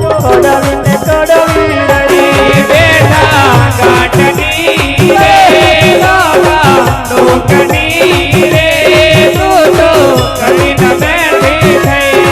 કડવીને કડવી રહી બેઠા ગાંઠની રે બાબા લોકની રે તું તો કરીને બેઠી થઈ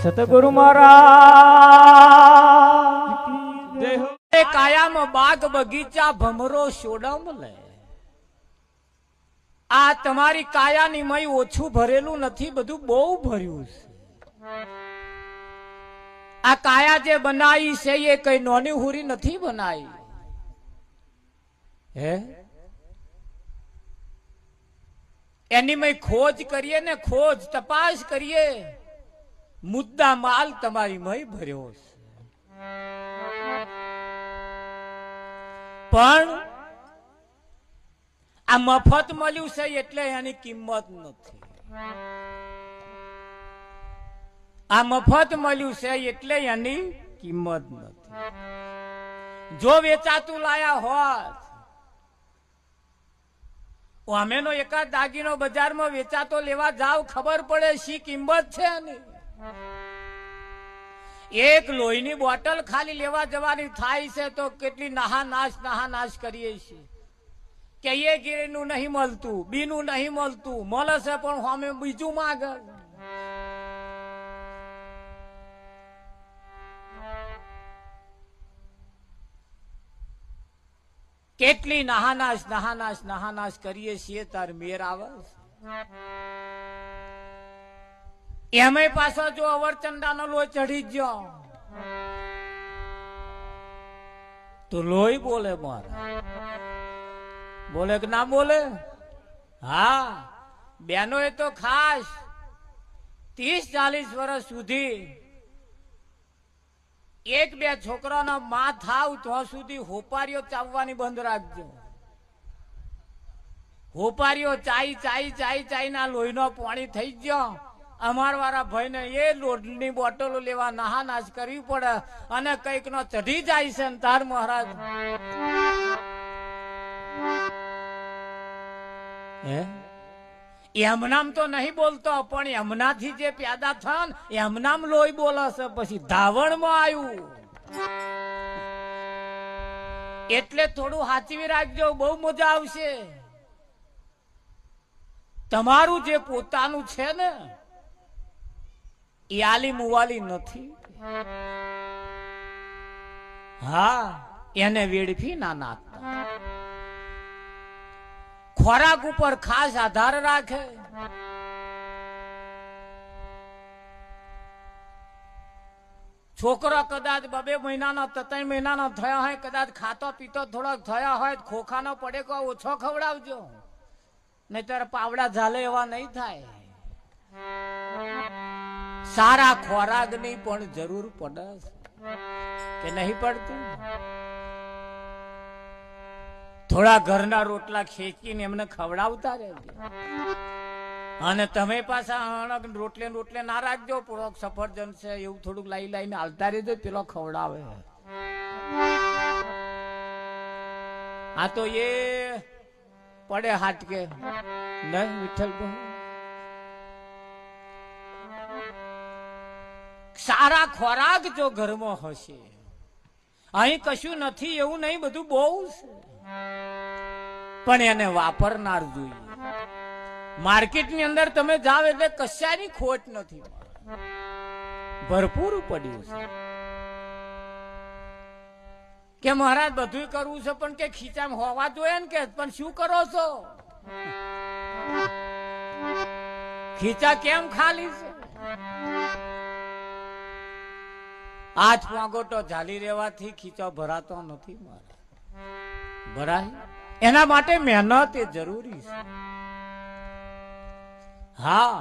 સતગુરુ મહારાજ કાયામાં બાગ બગીચા ભમરો સોડમ લે આ તમારી કાયાની મય ઓછું ભરેલું નથી, બધું બહુ ભર્યું છે. આ કાયા જે બનાવી છે એ કઈ નોની હુરી નથી બનાવી. હે એની મેં ખોજ કરીએ ને, ખોજ તપાસ કરીએ, મુદ્દા માલ તમારી મય ભર્યો છે. પણ આ મફત મળ્યું છે એટલે એની કિંમત નથી. આ મફત મળ્યું છે એટલે એની કિંમત નથી. જો વેચાતું લાયા હોત, અમેનો એકાદ દાગીનો બજારમાં વેચાતો લેવા જાવ, ખબર પડે શી કિંમત છે એની. એક લોહીની બોટલ ખાલી લેવા જવાની થાય છે તો કેટલી નાશ કરીએ છીએ કે એ ગીરીનું નહીં મળતું, બીનું નહીં મળતું, મળે છે પણ અમે બીજું માંગે. કેટલી નાહાનાશ કરીએ છીએ તાર મેર આવે. એમાંય પાછો જો અવરચંદાનો લોહી ચઢી ગયો તો લોહી બોલે મારા. બોલે કે ના બોલે? હા, બેનો એ તો ખાસ 30-40 વર્ષ સુધી એક બે છોકરાના માં થાવ તો સુધી હોપારીઓ ચાવવાની બંધ રાખજો. હોપારીઓ ચાઈ ના લોહીનો પાણી થઈ ગયો. અમાર વાળા ભાઈ ને એ લોટની બોટલો લેવા નાશ કરવી પડે અને કઈક નો ચઢી જાય છે ને તાર મહારાજ એમનામ તો નહીં બોલતો, પણ એમનાથી જે પેદા થયો ને એમનામ લોહી બોલે છે. પછી ધાવણમાં આવ્યું એટલે થોડું હાચવી રાખજો, બહુ મજા આવશે. તમારું જે પોતાનું છે ને એ આલી મુવાલી નથી. હા, એને વેડફી ના નાખતા. ખોરાક ઉપર ખાસ આધાર રાખે. છોકરો કદાચ 2 મહિનાના 3 મહિનાના થયા હોય, કદાચ ખાતો પીતો થોડોક થયા હોય, ખોખાનો પડેકો ઓછો ખવડાવજો, નહીતર પાવડા ઝાલે એવા નહીં થાય. સારા ખોરાકની પણ જરૂર પડે કે નહીં પડતી? થોડા ઘરના રોટલા ખેંચીને એમને ખવડાવતા રહેજો. અને તમે પાછા રોટલે ના રાખજો. પૂરોક સફરજન છે એવું થોડુંક લાઈને હાલતા રહેજો, પેલો ખવડાવે. આ તો એ પડે હાટકે નહીં વિઠ્ઠલ. સારા ખોરાક જો ઘરમાં હશે, અહીં કશું નથી એવું નહીં, બધું બહુ છે, પણ એને વાપરનાર જોઈએ. માર્કેટની અંદર તમે જાઓ એટલે કશાની ખોટ નથી, ભરપૂર પડ્યું છે. કે મહારાજ બધું કરવું છે પણ કે ખીચામાં હોવા જોઈએ ને, કે પણ શું કરો છો? ખીચા કેમ ખાલી છે? આજ પાંગોટો ઝાલી રહેવાથી ખીચો ભરાતો નથી. મારા ભરાય એના માટે મહેનત એ જરૂરી છે. હા,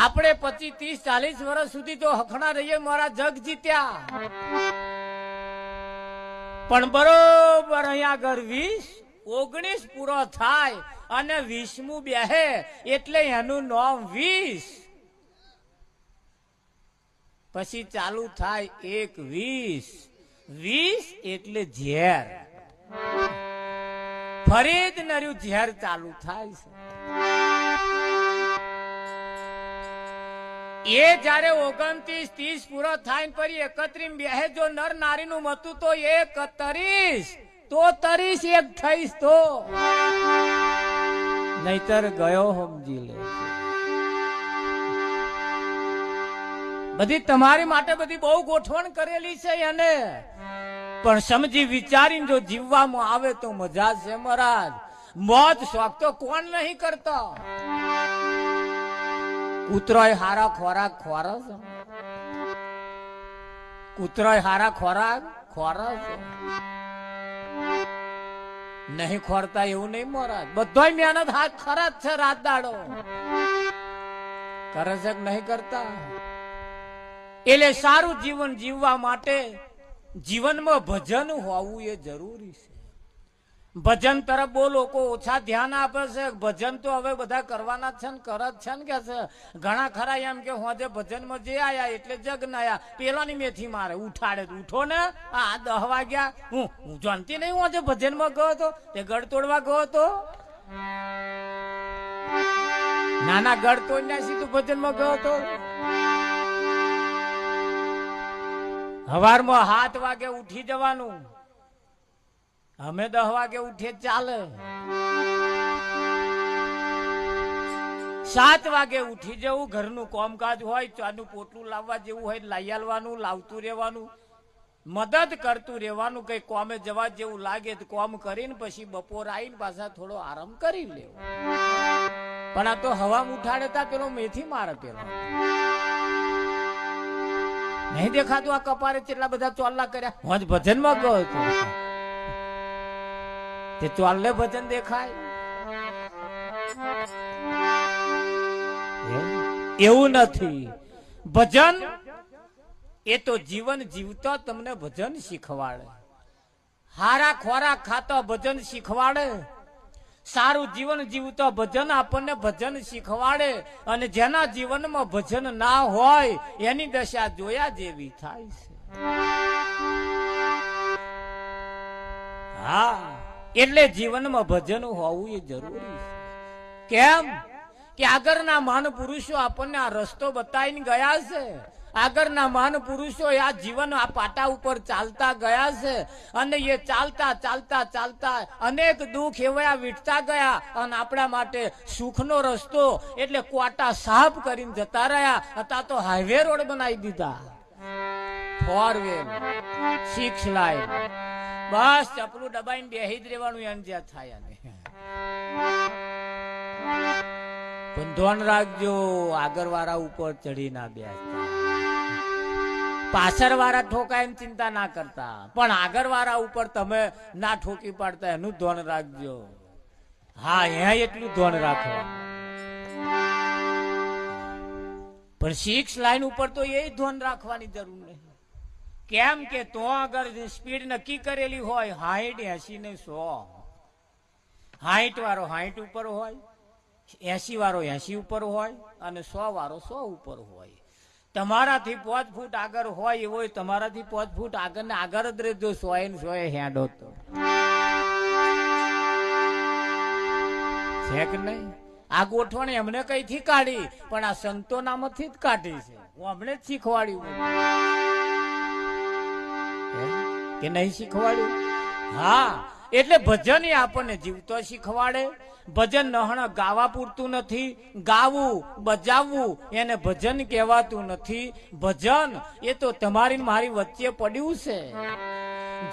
આપણે 25, 30, 40 વર્ષ સુધી જો હખણા રહીએ મારા જગ જીત્યા, પણ બરોબર અહીંયા આગળ 20-19 પૂરો થાય અને 20મું બેહે એટલે એનું નામ 20. પછી ચાલુ થાય 21-20 એટલે ઝેર. ફરી જ નર્યું ઝેર ચાલુ થાય છે. એ જયારે 29-30 પૂરો થાય ને ફરી 31 બેહે, જો નર નારીનું મતું તો 31 તો 31 એક થઈશ તો, નહીતર ગયો સમજી લે. બધી તમારી માટે બધી બહુ ગોઠવણ કરેલી છે એને, પણ સમજી વિચારીને જો જીવવામાં આવે તો મજા છે મહારાજ. મોજ શોખ તો કોણ નહીં કરતો? કૂતરો હારા ખોરાક ખોરો છે, કૂતરાય હારા ખોરાક ખોરા છે નહીં ખોરતા એવું નહીં મહારાજ બધોય મહેનત હાથ ખરા જ છે રાત દાડો કરે છે કે નહીં કરતા એટલે સારું જીવન જીવવા માટે જીવનમાં ભજન હોવું એ જરૂરી છે ભજન તરફ બહુ લોકો ઓછા ધ્યાન આપે છે ભજન તો હવે બધા કરવાના છે ને કરે જ છે ને કે છે ઘણા ખરા એમ કે હોજે ભજનમાં જે આયા એટલે જગ આયા પેલાની મેથી મારે ઉઠાડે ઉઠો ને આ 10 વાગ્યા હું જાણતી નહીં હોજે ભજનમાં ગયો હતો તે ગઢ તોડવા ગયો હતો નાના ગઢ તોડ્યા સીધું ભજનમાં ગયો હતો સવારમાં 7 વાગે ઉઠી જવાનું અમે 10 વાગે ઉઠીએ ચાલે 7 વાગે ઉઠી જવું ઘરનું કામકાજ હોય ચાનું પોટલું લાવવા જેવું હોય લાઈ આલવાનું લાવતું રહેવાનું મદદ કરતું રહેવાનું કઈ કોમે જવા જેવું લાગે તો કોમ કરીને પછી બપોર આવીને પાછા થોડો આરામ કરી લેવો પણ આ તો હવામાં ઉઠાડે તા પેલો મેથી મારે પેલો નહીં દેખાતું આ કપારે કેટલા બધા ચોલ્લા કર્યા હું જ ભજનમાં ગયો હતો તે ચોલ્લે ભજન દેખાય એવું નથી ભજન એ તો જીવન જીવતો તમને ભજન શીખવાડે હારા ખોરાક ખાતો ભજન શીખવાડે સારું જીવન જીવતો ભજન આપણને ભજન શીખવાડે અને જેના જીવનમાં ભજન ના હોય એની દશા જોયા જેવી થાય છે હા એટલે જીવનમાં ભજન હોવું એ જરૂરી છે કેમ કે આગળના મહાન પુરુષો આપણને આ રસ્તો બતાવીને ગયા છે આગળના મહાન પુરુષો આ જીવન આ પાટા ઉપર ચાલતા ગયા છે અને એ ચાલતા ચાલતા ચાલતા અનેક દુઃખ એવા વીટતા ગયા અને આપણા માટે સુખનો રસ્તો એટલે ક્વાટા સાફ કરીને જતા રહ્યા હતા તો હાઈવે રોડ બનાવી દીધા 4 વ્હીલ 6 લાઈન બસ ચપલું દબાઈને બેહી જ રહેવાનું એમ જ્યાં થાય પણ ધ્યાન રાખજો આગળ વાળા ઉપર ચડી ના બેસતા પાછળ વાળા ઠોકાય એમ ચિંતા ના કરતા પણ આગળ વાળા ઉપર તમે ના ઠોકી પાડતા એનું ધ્યાન રાખજો હા અહીંયા એટલું ધ્યાન રાખો પણ 6 લાઈન ઉપર તો એ ધ્યાન રાખવાની જરૂર નહીં કેમ કે તો અગર સ્પીડ નક્કી કરેલી હોય 60 80 ને 100 60 વાળો 60 ઉપર હોય 80 વાળો 80 ઉપર હોય અને 100 વાળો 100 ઉપર હોય તમારાથી 5 ફૂટ આગળ હોય એવો તમારાથી 5 ફૂટ આગળ ને આગળ જ રહેજો 100 ને 100 હેડો તો છે કે નહીં આ ગોઠવણ એમને કઈથી કાઢી પણ આ સંતોનામાંથી જ કાઢી છે હું હમણે જ શીખવાડ્યું કે નહીં શીખવાડ્યું હા એટલે ભજન એ આપણને જીવતો શીખવાડે ભજન નહણ ગાવા પૂરતું નથી ગાવું બજાવવું એને ભજન કહેવાતું નથી ભજન એ તો તમારી મારી વચ્ચે પડ્યું છે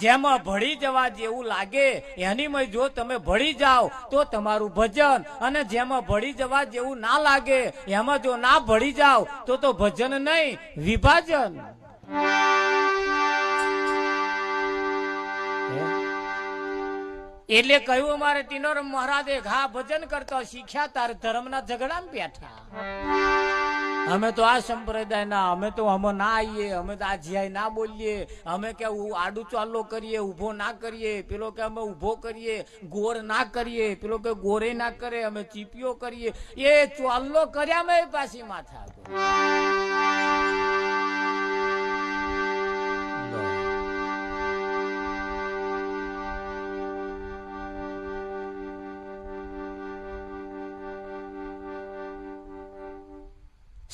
જેમાં ભળી જવા જેવું લાગે એની જો તમે ભળી જાઓ તો તમારું ભજન અને જેમાં ભળી જવા જેવું ના લાગે એમાં જો ના ભળી જાઓ તો ભજન નહીં વિભાજન એટલે કહ્યું અમારે ટીનોર મહારાજે ઘા ભજન કરતો શીખ્યા તાર ધર્મના ઝઘડામાં બેઠા અમે તો આ સંપ્રદાયના અમે તો અમે ના આવીએ અમે તો આ જ્યાય ના બોલીએ અમે કે આડું ચાલો કરીએ ઉભો ના કરીએ પેલો કે અમે ઉભો કરીએ ગોર ના કરીએ પેલો કે ગોરે ના કરે અમે ચીપિયો કરીએ એ ચાલો કર્યા મેં પાછી માથા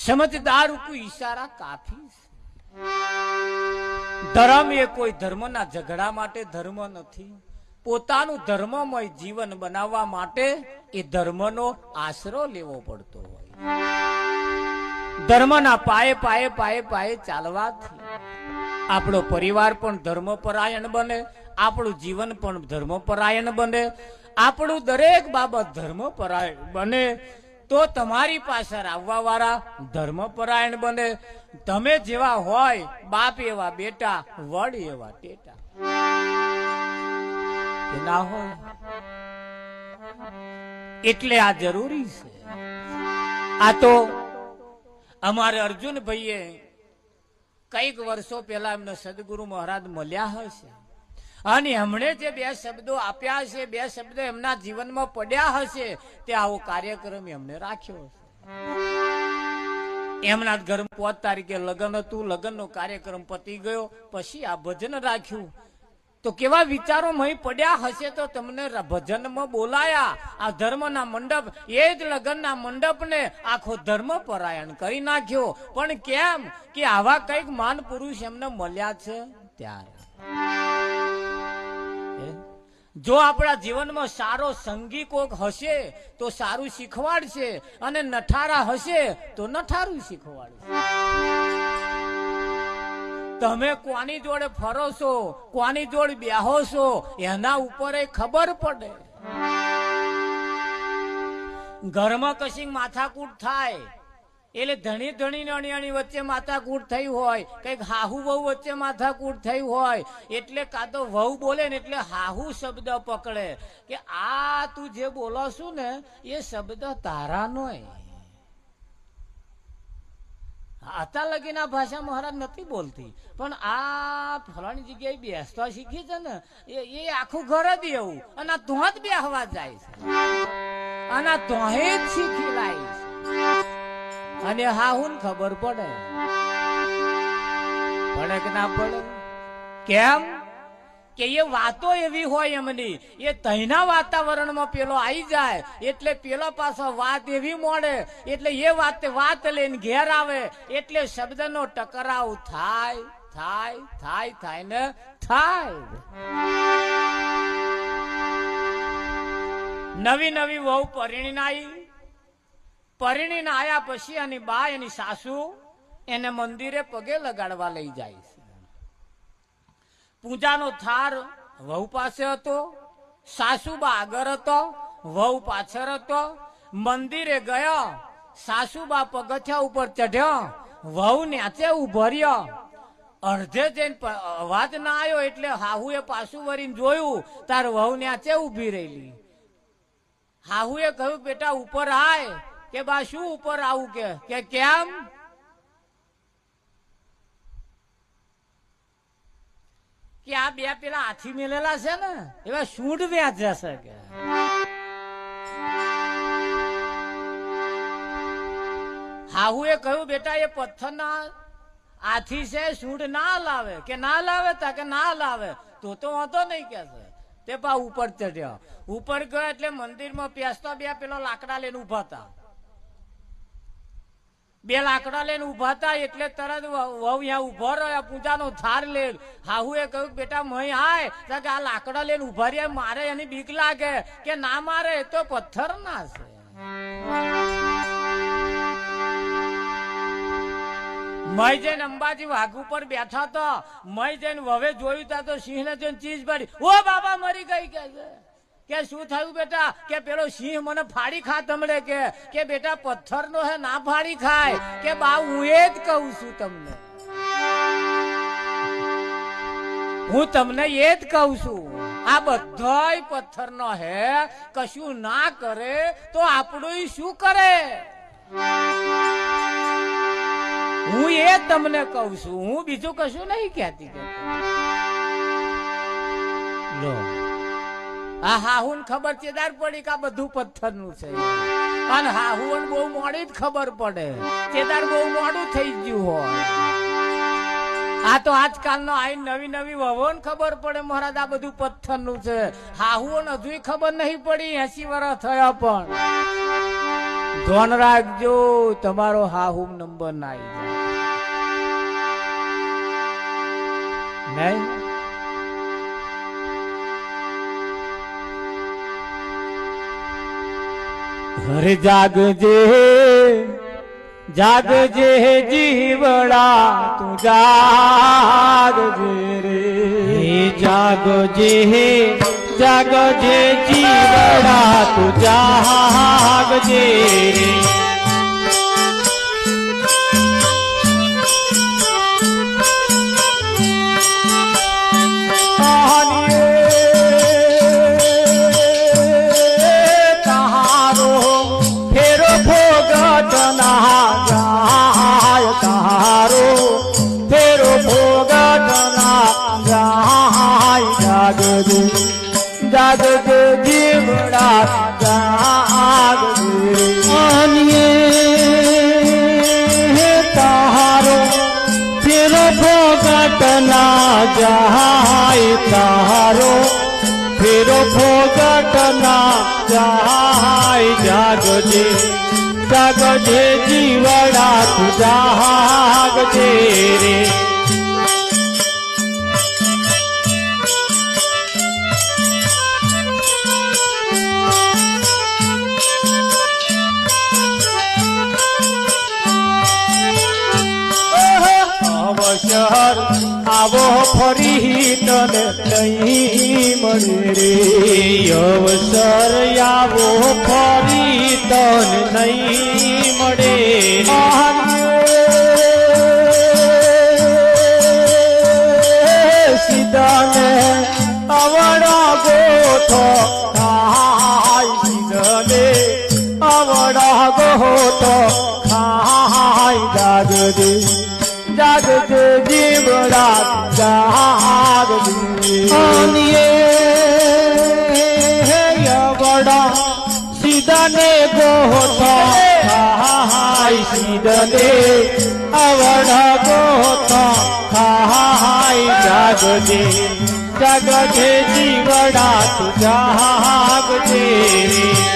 સમજદાર को ઈશારા કાફી ધર્મ એ કોઈ ધર્મના ઝઘડા માટે ધર્મ નથી પોતાનું ધર્મમય જીવન બનાવવા માટે એ ધર્મનો આશરો લેવો પડતો હોય ધર્મના પાયે પાયે પાયે પાયે ચાલવાથી આપણો પરિવાર પણ ધર્મપરાયણ બને આપણું જીવન પણ ધર્મપરાયણ બને આપણું દરેક બાબત ધર્મપરાયણ બને તો તમારી પાછળ આવવા વાળા ધર્મપરાયણ બને. તમે જેવા હોય બાપ એવા બેટા, વડ એવા ટેટા. કે ના હોય એટલે આ જરૂરી છે. આ તો અમારે અર્જુનભાઈએ કઈક વર્ષો પહેલા એમને સદગુરુ મહારાજ મળ્યા હશે અને હમણે જે બે શબ્દો આપ્યા હશે, બે શબ્દો એમના જીવનમાં પડ્યા હશે, તે આવો કાર્યક્રમ એમને રાખ્યો હશે. એમના ઘરમાં 5 તારીખે લગ્ન હતું, લગ્નનો કાર્યક્રમ પતી ગયો, પછી આ ભજન રાખ્યું. તો કેવા વિચારો મહી પડ્યા હશે તો તમને ભજનમાં બોલાયા. આ ધર્મના મંડપ, એ જ લગ્નના મંડપને આખો ધર્મ પરાયણ કરી નાખ્યો. પણ કેમ કે આવા કઈક માન પુરુષ એમને મળ્યા છે ત્યારે. જો આપણા જીવનમાં સારો સંગી કોક હશે તો સારું શીખવાડશે, અને નઠારા હશે તો નઠારું શીખવાડશે. તમે કોની જોડે ફરો છો, કોની જોડે બેહો છો, એના ઉપર ખબર પડે. ઘરમાં કશી માથાકૂટ થાય એટલે ધણી ધણી અણિયાણી વચ્ચે માથાકૂટ થઈ હોય, કઈક હાહુ વહુ વચ્ચે માથાકૂટ થઈ હોય, એટલે કાં તો વહુ બોલે ને એટલે હાહુ શબ્દ પકડે કે આ તું જે બોલો છું ને એ શબ્દ તારા નોય. આતા લગીના ભાષા મહારાજ નથી બોલતી, પણ આ ફલાણી જગ્યાએ બેસતા શીખી છે ને એ આખું ઘર જ એવું, અને તો જ બેહવા જાય છે, અને તો જ શીખી લાય છે. અને હાહુન ખબર પડે કે ના પડે? કેમ કે એ વાતો એવી હોય એમની, એ તઈના વાતાવરણમાં પેલો આવી જાય એટલે પેલો પાછો વાત એવી મોડે, એટલે એ વાત લઈને ઘેર આવે એટલે શબ્દનો ટકરાવ થાય થાય થાય થાય ને થાય. નવી નવી વહુ પરિણીને આયા પછી એની બા, એની સાસુ એને મંદિરે પગે લગાડવા લઈ જાય છે. પૂજાનો થાર વહુ પાસે હતો, સાસુબા આગળ હતો, વહુ પાછળ હતો. મંદિરે ગયો, સાસુબા પગથિયા ઉપર ચઢ્યો, વહુ ન્યાચે ઉભો રહ્યો. અડધે જઈને અવાજ ના આવ્યો એટલે હાહુએ પાછું વળીને જોયું, તાર વહુ ન્યાચે ઉભી રહેલી. હાહુએ કહ્યું બેટા ઉપર આય. કે બા શું ઉપર આવું? કે કેમ? કે આ બે પેલા હાથી મેલેલા છે ને એવા સૂંઢ વ્યાજ જશે. કે હાહુએ કહ્યું બેટા એ પથ્થરના હાથી છે, સૂંઢ ના લાવે. કે ના લાવે તા? કે ના લાવે તો વાંધો નહીં કે છે. તે પા ઉપર ચડ્યો. ઉપર ગયો એટલે મંદિરમાં પેસતા બે પેલા લાકડા લઈને ઉભા હતા. બે લાકડા લઈને ઉભા હતા એટલે તરત વહુ અહીંયા ઉભો રહ્યો, પૂજાનો થાર લે. હાહુએ કહ્યું બેટા મહી હાય. કે આ લાકડા લઈને ઉભા રહ્યા, મારે એની બીક લાગે. કે ના મારે, તો પથ્થર ના છે. મય જઈને અંબાજી વાઘ ઉપર બેઠા તો મય જઈને વવે જોયું તા તો સિંહ ને જોઈને ચીજ પડી. ઓ બાબા મરી ગઈ. કે શું થયું બેટા? કે પેલો સિંહ મને ફાડી ખા તમડે. કે બેટા પથ્થર નો હે, ના ફાડી ખાય. કે બા હું એ જ કહું છું તમને, હું તમને એ જ કહું છું. આ બધાય પથ્થર નો હે, કશું ના કરે તો આપણું શું કરે? હું એ તમને કહું છું, હું બીજું કશું નહીં કહેતી. લો આ હાહુન ખબર ચેદાર પડી કે આ બધું પથ્થરનું છે. અને હાહુન બહુ મોડી જ ખબર પડે, ચેદાર બહુ મોડું થઈ ગયું હોય. આ તો આજકાલનો આઈ નવી નવી વહુને ખબર પડે મહારાજ આ બધું પથ્થરનું છે. હાહુન હજુ ખબર નહીં પડી, 80 વર્ષ થયા. પણ ધ્યાન રાખજો તમારો હાહુ નંબર ના આવી જાય નહીં. હરે જાગજે જાગજે જીવડા તું જાગજે રે, જાગજે જાગજે જીવડા તું જાગજે રે જાગજે જીવડા જાગજે તારો ફેરો ફોગટ ના જાય તારો ફેરો ફોગટ ના જાય જાગજે જાગજે જીવડા તું જાગજે રે અવસર આવો ફરી તને નહીં મળે રે અવસર આવો ફરી તને નહીં મળે સીધાને અવડા ગોઠો સીધાને અવડા ગોઠો ખાય જાગજે જાગજે જીવડા જાગજે અવડા સીધાને ગોઠો ખાય સીધાને અવડા ગોઠો ખાય જાગજે જાગજે જીવડા તું જાગજે રે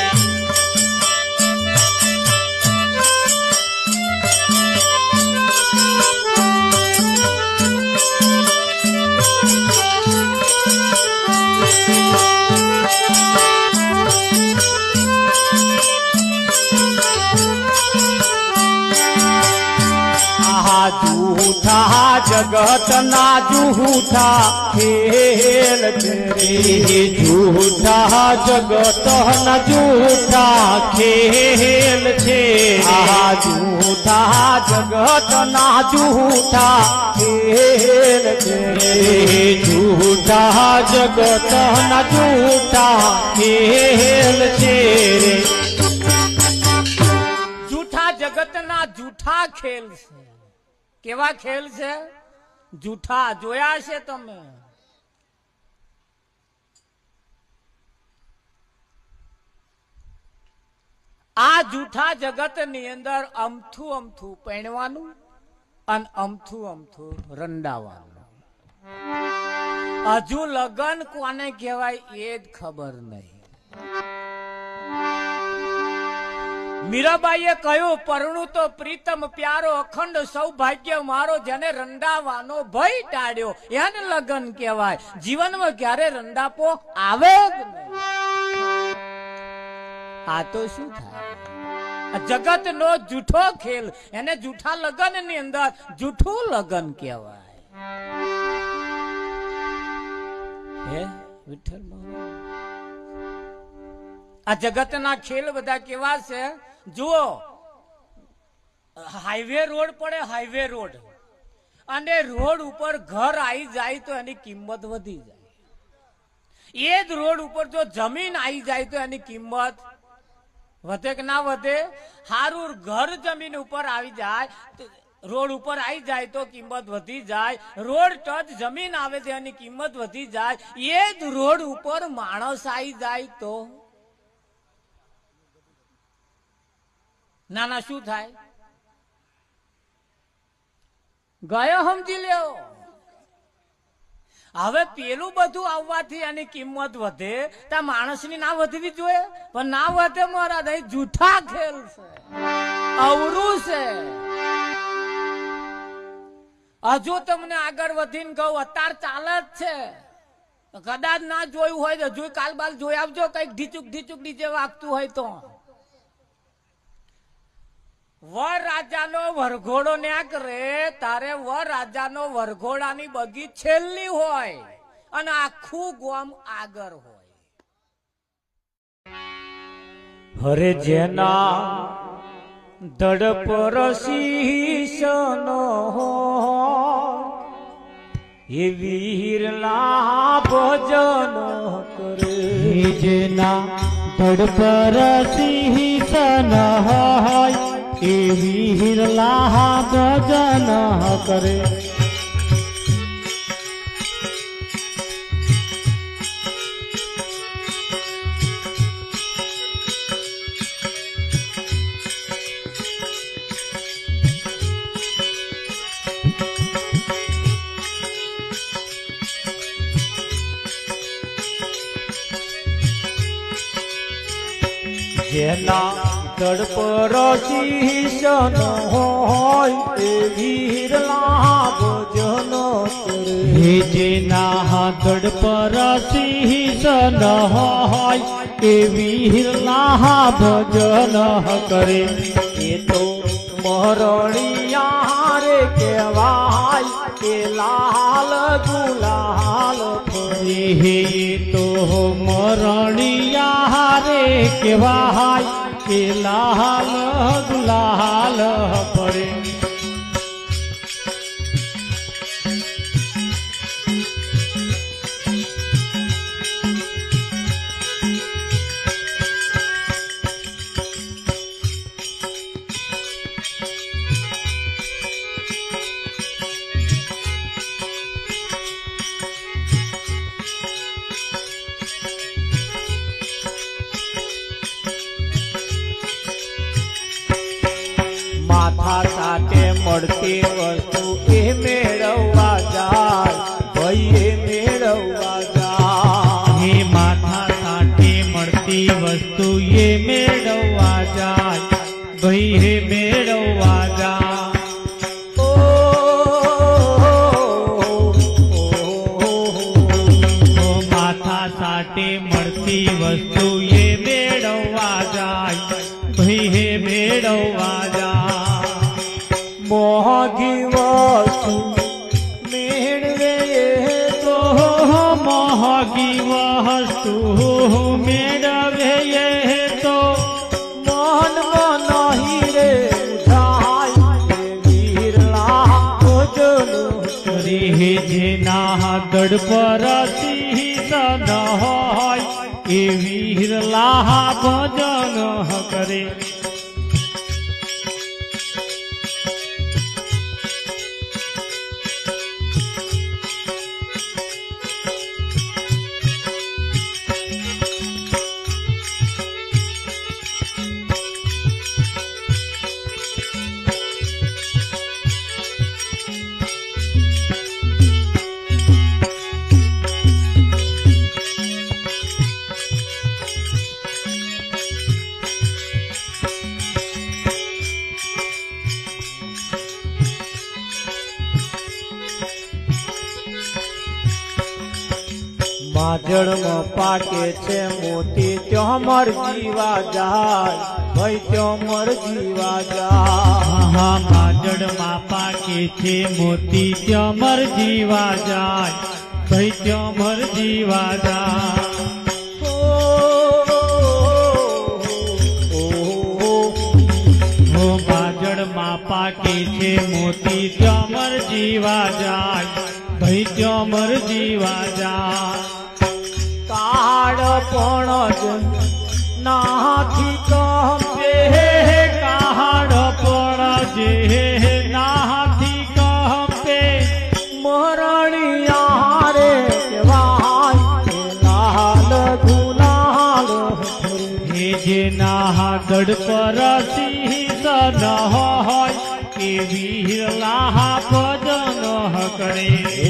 જૂઠા જગત ના જૂઠા ખેલ રે જૂઠા જગત ના જૂઠા ખેલ છે આ જૂઠા જગત ના જૂઠા ખેલ છે જૂઠા જગત ના જૂઠા ખેલ છે રે જૂઠા જગત ના જૂઠા ખેલ છે કેવા ખેલ છે જૂઠા જોયા છે તમે આ જૂઠા જગત ની અંદર અમથું અમથું પહેણવાનું અને અમથું અમથું રંડાવાનું હજુ લગન કોને કહેવાય એ જ ખબર નહીં મીરાબાઈએ કહ્યું પરણું તો પ્રીતમ પ્યારો અખંડ સૌભાગ્ય મારો જેને રંડાવાનો ભય ટાળ્યો એને લગન કહેવાય જીવનમાં ક્યારે રંડાપો આવે જ નહીં આ તો શું થાય જગત નો જૂઠો ખેલ એને જૂઠા લગન ની અંદર જૂઠું લગન કહેવાય હે વિઠ્ઠલ આ જગતના ખેલ બધા કેવા છે જુઓ હાઈવે રોડ પડે હાઈવે રોડ અને રોડ ઉપર ઘર આવી જાય તો એની કિંમત વધી જાય એ જ રોડ ઉપર જો જમીન આવી જાય તો એની કિંમત વધે કે ના વધે હારું ઘર જમીન ઉપર આવી જાય રોડ ઉપર આવી જાય તો કિંમત વધી જાય રોડ ટચ જમીન આવે તો એની કિંમત વધી જાય એ જ રોડ ઉપર માણસ આવી જાય તો નાના શું થાય ગયો સમજી લ્યો હવે પેલું બધું આવવાથી એની કિંમત વધે તો માણસની ના વધવી જોઈએ પણ ના વધે મારા દહીં જૂઠા ખેલ છે અવરું છે હજુ તમને આગળ વધીને કહું અત્યારે ચાલે જ છે કદાચ ના જોયું હોય તો હજુ કાલ બાલ જોઈ આવજો કઈક ઢીચુક ઢીચુક ડીજે વાગતું હોય તો વર રાજાનો વરઘોડો ન્યા કરે તારે વર રાજાનો વરઘોડાની બગી છેલ્લી હોય અને આખું ગામ આગળ હોય હરે જેના દડ પર શીશ ન હોય એ વીરલા ભજન કરે જેના ધડ પર શીશ ન હોય એ વીરલા ભજન કરે જેના દડ પર શીશ ન હોય એ વીરલા ભજન કરે જેના દડ પર શીશ ન હોય એ વીરલા ભજન કરે એ તો મરણિયા રે કહેવાય કે લાલ ગુલાલ ફરે હે તો મરણિયા રે કહેવાય કે લાલ ગુલાલ ફરે માથા સાથે મળતી વસ્તુ એ મેળવવા જાય ભાઈ એ મેળવવા જાય હે માથા સાથે મળતી વસ્તુ એ મેળવવા જાય ભાઈ હે મેળવવા જાય માથા સાથે મળતી વસ્તુ એ મેળવવા જાય ભાઈ હે મેળવવા જાય મોહગી વસ્તુ મેળવે તો મોહગી વસ્તુ મેળવે તો મનમાં નહીં રે જાય વીરલા ભજન કરે જેના દડ પર શીશ ન હોય એ વીરલા ભજન કરે માજણમાં પાકે છે મોતી ત્યાં મર જીવા જાય ભાઈ ત્યાં મર જીવા જાય માજણમાં પાકે છે મોતી ત્યાં મર જીવા જાય ભાઈ ત્યાં મર જીવા જાય માજણમાં પાકે છે મોતી ત્યાં મર જીવા જાય ભાઈ ત્યાં મર જીવા જાય કાળ પણ નાથી કહે કાળ પણ જે નાથી કહે મરણિયા રે કહેવાય લાલ ગુલાલ હે જેના દડ પર શીશ ન હોય એ વીરલા ભજન કરે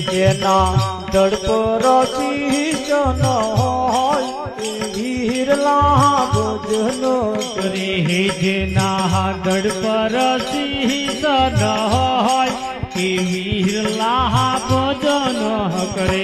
જેના દડ પર શીશ ન હોય એ વીરલા ભજન કરે જેના દડ પર શીશ ન હોય એ વીરલા ભજન કરે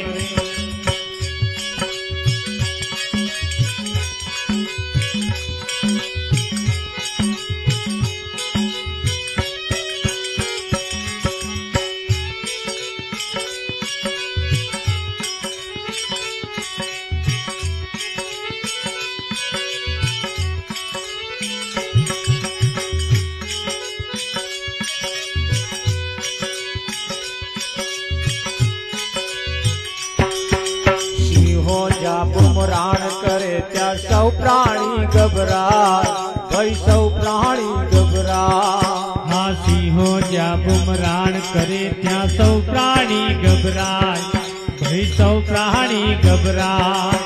મરાણ કરે ત્યાં સૌ પ્રાણી ગભરાય ભાઈ સૌ પ્રાણી ગભરાય હા સિંહો જ્યાં બુમરાણ કરે ત્યાં સૌ પ્રાણી ગભરાય ભાઈ સૌ પ્રાણી ગભરાય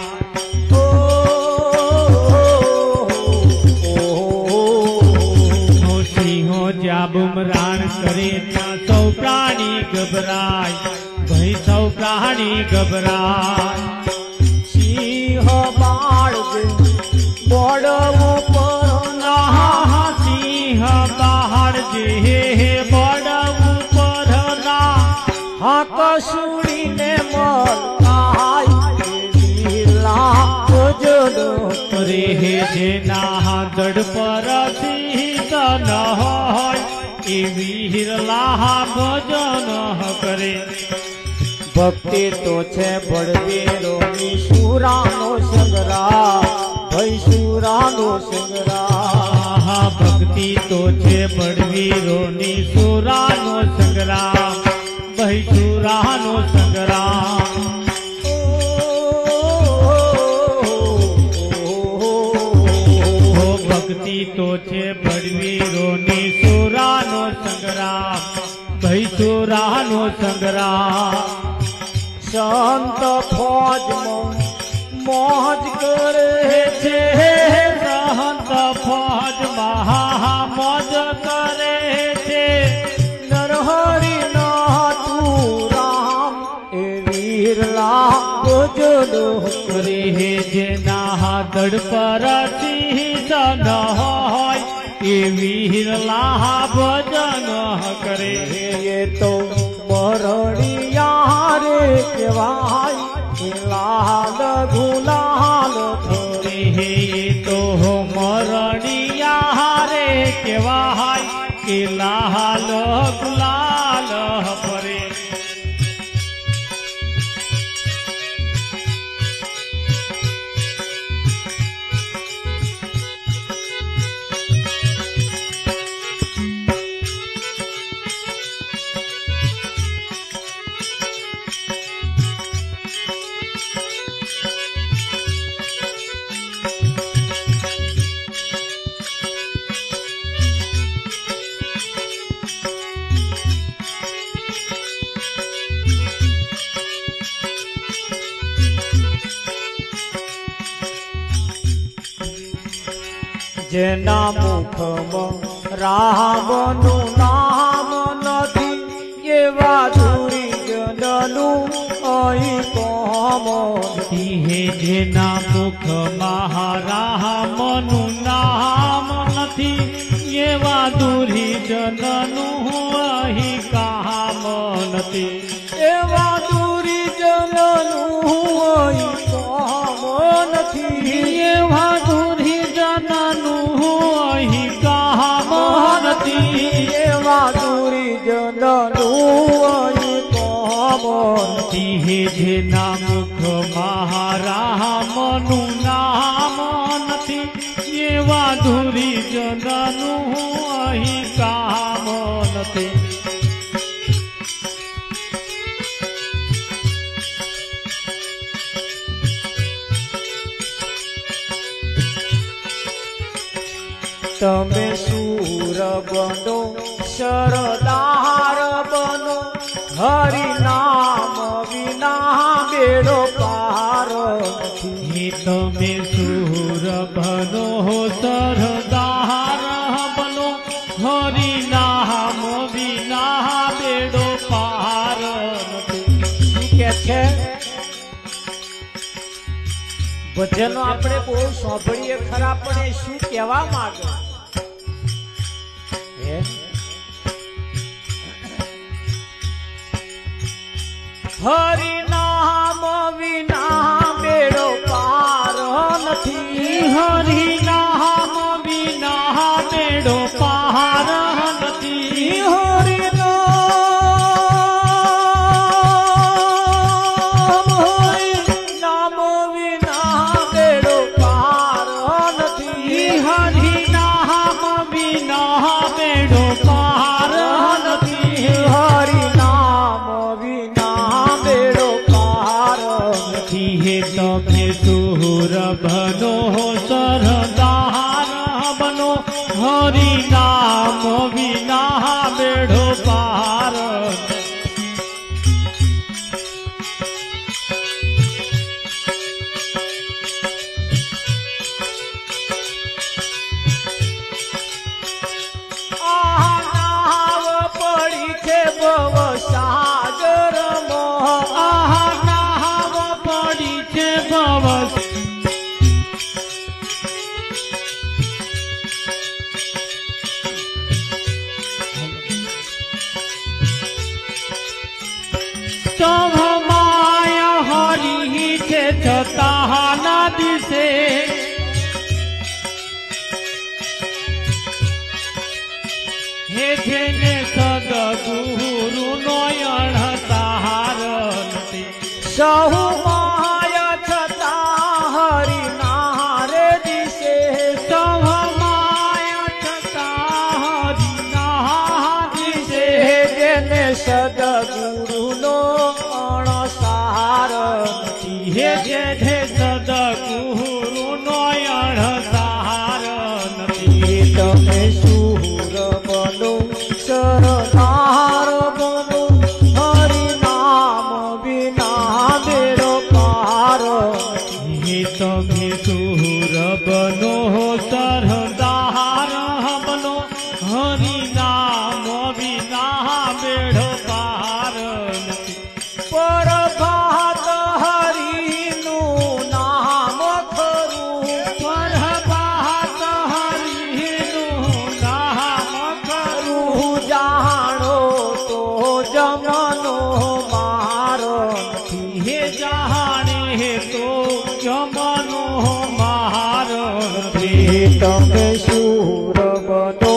સિંહો જ્યાં બુમરાણ કરે ત્યાં સૌ પ્રાણી ગભરાય ભાઈ સૌ પ્રાણી ગભરાય સિંહ બાળ બોડવું પર સિંહ બહાર જે બળવું પરના હા કસુડીને મલ રે જેના દડ પર સિંહ ન હોય એ વીરલા ભજન કરે ભક્તિ તો છે બળવીરોની સુરાનો સંગ્રામ ભાઈ સુરાનો સંગ્રામ ભક્તિ તો છે બળવીરોની સુરાનો સંગ્રામ ભાઈ સુરાનો સંગ્રામ ભક્તિ તો છે બળવીરોની સુરાનો સંગ્રામ ભાઈ સુરાનો સંગ્રામ સંત ફોજમાં મોજ કરે છે સંત ફોજ મોજ કરે છે નરહરી નાથું રામ એ વીરલા ભજનો રે જેના દડ પર સિંહ ન હોય એ વીરલા ભજન કરે એ તો મરણિયા રે કહેવાય લાલ ગુલાલ રે તો મરણિયા રે કહેવાય કે લાલ ગુલાલ પરે જેના મુખમાં રામનું નામ નથી એવા દુર્જનનું અહીં કોમ હે જેના મુખમાં રામનું નામ નથી એવા દુર્જનનું અહીં કામ નથી એવા દુર્જનનું અહીં કોમ નથી એવા દુર્જનનું અહીં કામ નથી એવા દુર્જનનું અહીં કોમ હે જેના મુખમાં રામનું નામ નથી એવા દુર્જનનું અહીં કામ નથી તમે શૂર બનો સરદાર બનો હરિ નામ વિના બેડો પાર નથી તમે સુર બનો સરદાર બનો હરિ નામ વિના બેડો પાર નથી શું કે છે ભજનો આપણે બહુ સાંભળીએ ખરા પણ એ શું કહેવા માંગે હે હરિ નામ વિના બેડો પાર નથી હરિ નામ વિના બેડો પાર નથી હરિ નામ વિના બેડો પાર નથી હરિ નામ વિના બેડો પાર નથી હરિ નામ વિના બેડો પાર નથી હે તમે સુર સહુ માય છતાં હરિના રે દિશે સહમાય છતાં હરિના દિશે જેને સદગુરુનો અણસાર નથી. હે જે જે સદગુરુનો અણસાર નથી. તમે શૂર બનો સરદાર બનો હરિનામ વિના બેડો પાર નથી. હે તમે સુર બનો સરદાર બનો હરિનામ વિના બેડો પાર નથી. પ્રભાત હરિનું નામ ખરું પ્રભાત હરિનું નામ ખરું જાણો તો જમનો મારો નથી. હે જાણે તો જમનો મહાર નથી. તમે શૂર બનો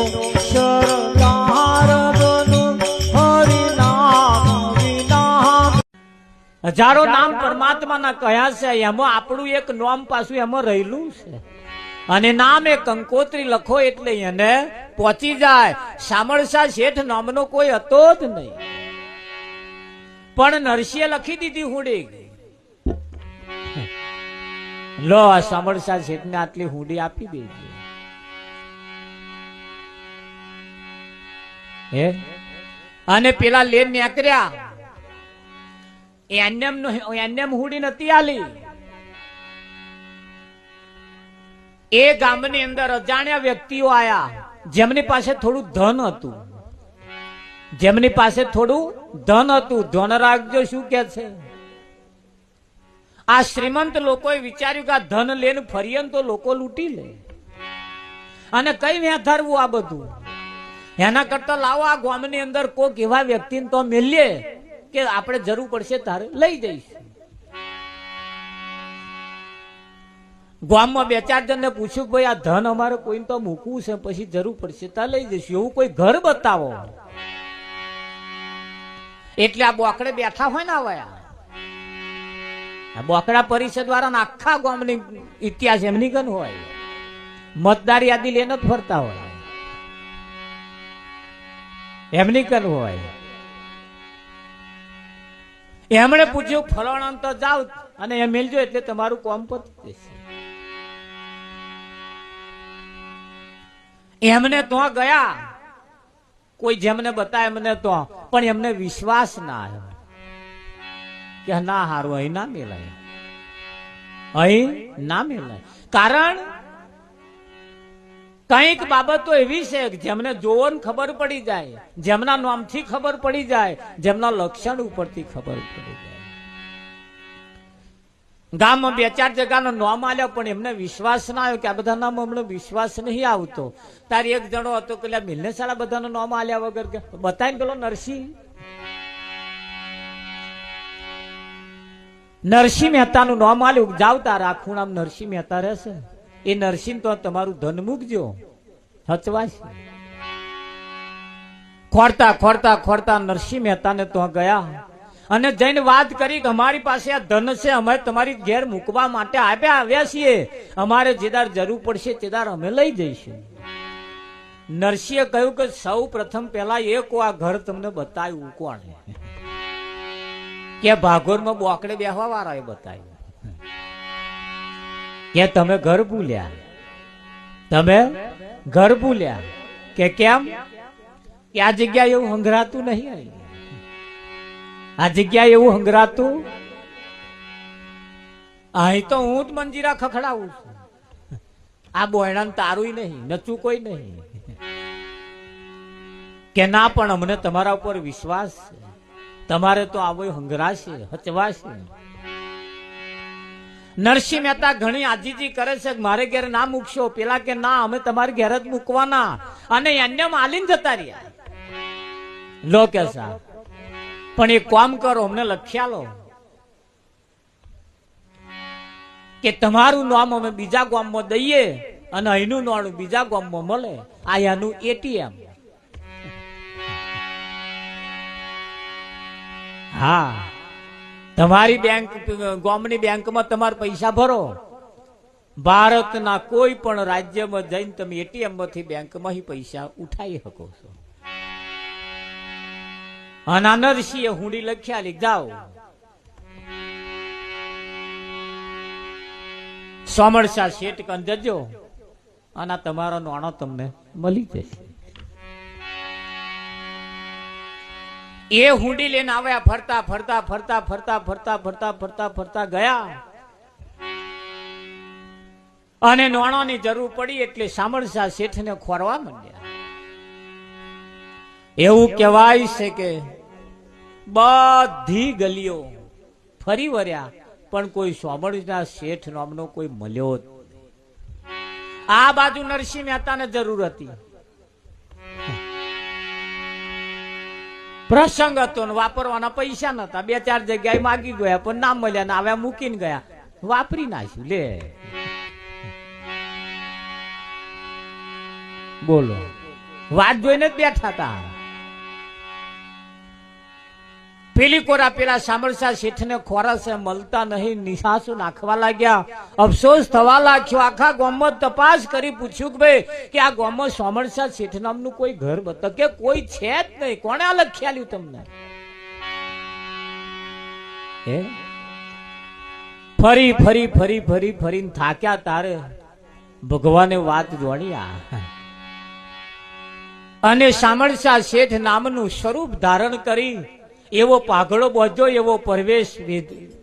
સરદાર બનો હરિનામ વિના. હજારો નામ પરમાત્માના કયા છે, એમાં આપણું એક નામ પાછું એમાં રહેલું છે. અને નામ એ કંકોત્રી લખો એટલે એને પહોંચી જાય. શામળશા શેઠ નામનો કોઈ હતો જ નહીં, પણ નરસિંહે લખી દીધી હુંડી. લો આ શામળશા શેઠને આટલી હુંડી આપી દેજો. હે અને પેલા લેન નીકળ્યા એન્નેમ હુડી નથી આલી. એ ગામની અંદર અજાણ્યા વ્યક્તિઓ આયા જેમની પાસે થોડું ધન હતું. જેમની પાસે થોડું ધન હતું. ધન રાખજો શું કે છે. આ શ્રીમંત લોકોએ વિચાર્યું કે આ ધન લઈને ફરીએ તો લોકો લૂંટી લે અને કઈ વ્યાધારવું આ બધું. એના કરતા લાવો આ ગામની અંદર કોક એવા વ્યક્તિને તો મેલીએ કે આપણે જરૂર પડશે તારે લઈ જઈશું. ગામમાં બે ચાર જણને પૂછ્યું કે ભાઈ આ ધન અમારે કોઈને તો મૂકવું છે, પછી જરૂર પડશે ત્યાં લઈ જઈશું, એવું કોઈ ઘર બતાવો. એટલે આ બોકડે બેઠા હોય ને આવા આ બોકડા પરિષદ વાળા આખા ગામની ઇતિહાસ એમની કન હોય. મતદાર યાદી લઈને જ ફરતા હોય, એમની કન હોય. એમણે પૂછ્યું ફલાણા તો જાવ અને એ મેલજો એટલે તમારું કોમ પતી જશે. એમને તો ગયા કોઈ જેમને બતાવે એમને તો, પણ એમને વિશ્વાસ ના આવ્યો કે ના હારું અહીં ના મેલાય, અહીં ના મેલાય. કારણ કઈક બાબતો એવી છે જેમને જોવો ખબર પડી જાય, જેમના નામથી ખબર પડી જાય, જેમના લક્ષણ ઉપરથી ખબર પડી જાય. ગામમાં બે ચાર જગ્યાનો નામ આલ્યો પણ એમને વિશ્વાસ ના આવ્યો કે આ બધા નામ અમને વિશ્વાસ નહીં આવતો. તારી એક જણો હતો કે મિલને સારા બધાનો નામ આલ્યા વગર કે બતાવીને પેલો નરસિંહ મહેતાનું નામ આલ્યું. જાવ તારા ખૂણામાં નરસિંહ મહેતા રહેશે, એ નરસિંહ તો તમારું ધન મૂકજો હચવાશે. ખોરતા ખોરતા ખોરતા નરસિંહ મહેતાને તો ગયા અને જઈને વાત કરી કે અમારી પાસે આ ધન છે, અમે તમારી ઘેર મૂકવા માટે આવ્યા છીએ, અમારે જેદાર જરૂર પડશે તેદાર અમે લઈ જઈશું. નરસિંહે કહ્યું કે સૌ પ્રથમ પહેલા એક આ ઘર તમને બતાવ્યું કોણ કે ભાગોરમાં બોકડે બેહવા વાળાએ બતાવ્યું કે તમે ઘર ભૂલ્યા, તમે ઘર ભૂલ્યા. કે કેમ? કે આ જગ્યા એવું હંગરાતું નહીં, આ જગ્યા એવું હંગરાતું અહીં તો હું જ મંજીરા ખખડાવું છું, આ બોયણાને તારું નહીં, નચું કોઈ નહીં. કે ના પણ અમને તમારા ઉપર વિશ્વાસ છે, તમારે તો આવો હંગરાશે હચવાશે. નરસિંહ મહેતા ઘણી આજીજી કરે છે કે મારે ઘેર ના મૂકશો. પેલા કે ના અમે તમારે ઘેર જ મૂકવાના, અને એને માલીને જતા રહ્યા. લો કે સાહેબ પણ એક કામ કરો, અમને લખ્યા લો કે તમારું નામ અમે બીજા ગામમાં દઈએ અને અહીંનું નાણું બીજા ગામમાં મળે. આ એનું એટીએમ. હા તમારી બેંક ગામની બેંકમાં તમારે પૈસા ભરો, ભારતના કોઈ પણ રાજ્યમાં જઈને તમે એટીએમ માંથી બેંકમાં પૈસા ઉઠાવી શકો છો. અને નરસિંહે હુંડી લખ્યા લી જાઓ સોમરસા શેઠ કન જજો અને તમારો નાણો તમને મળી જશે. એ હુંડી લઈને આવ્યા, ફરતા ફરતા ફરતા ફરતા ફરતા ફરતા ફરતા ફરતા ગયા અને નાણાની જરૂર પડી એટલે સામરસા શેઠને ખોરવા માંડ્યા. એવું કહેવાય છે કે બધી ગલીઓ ફરી વર્યા પણ કોઈ સોમરસા શેઠ નામનો કોઈ મળ્યો જ. આ બાજુ નરસિંહ મહેતાને જરૂર હતી, પ્રસંગ હતો ને વાપરવાના પૈસા નતા, 2-4 જગ્યાએ માગી ગયા પણ ના મળ્યા ને આવ્યા મૂકીને ગયા, વાપરી નાખ્યું. લે બોલો, વાત જોઈને જ બેઠા હતા. પેલી કોરા પેલા સામરસા શેઠને ખોરાશે મળતા નહીં, નિશાસો નાખવા લાગ્યા, અફસોસ થવા લાગ્યો. આખા ગામમાં તપાસ કરી પૂછ્યું કે ભાઈ કે આ ગામમાં સામરસા શેઠ નામનું કોઈ ઘર બતા કે કોઈ છે જ નહીં. કોણે આ લખ્યાલ્યું તમને? ફરી ફરી ફરી ફરી ફરીને થાક્યા તારે ભગવાને વાત જોડ્યા અને સામરસા શેઠ નામનું સ્વરૂપ ધારણ કરી એવો પાઘડો બોધ્યો, એવો પરવેશ